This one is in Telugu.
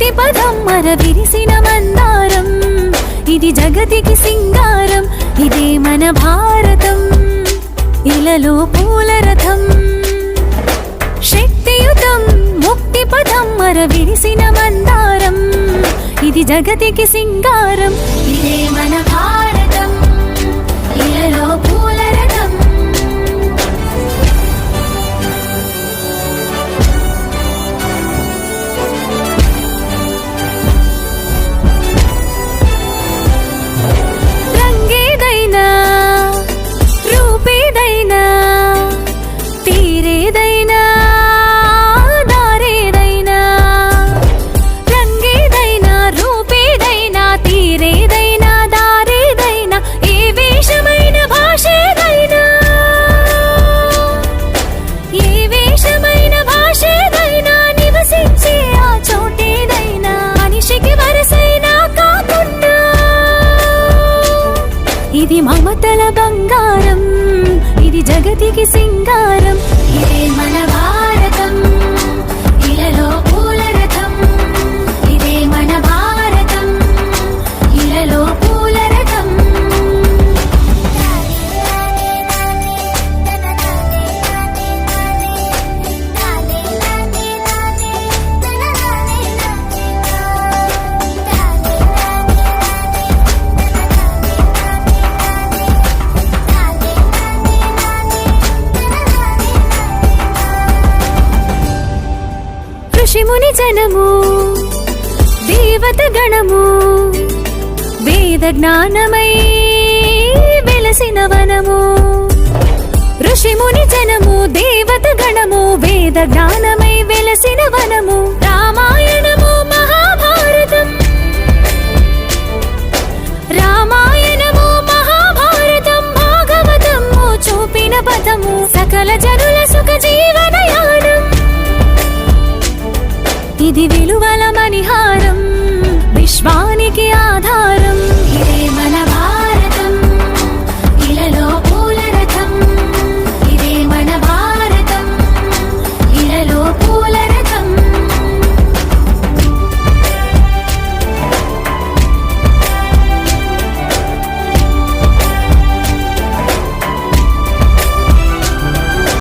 ముక్తి పదం మర విరిసిన మందారం ఇది జగతికి సింగారం ఇదే మన భారతం ఇలలో పూల రథం శక్తియుతం ముక్తి పదం మర విరిసిన మందారం ఇది జగతికి సింగారం ఇదే మన భారతం ఇలలో పూల రథం ఇది మమతల బంగారం ఇది జగతికి సింగారం ఇదే మన భారతం ఇలలో పూల రథం ఇదే మన భారతం ఇలలో పూల రథం ఋషిముని జనము దేవత గణము వేద జ్ఞానమై వెలసిన వనము ఋషిముని జనము దేవత గణము వేద జ్ఞానమై వెలసిన వనము రామాయణము మహాభారతం రామాయణము మహాభారతం భాగవతము చూపిన పదము సకల జనుల సుఖ జీవన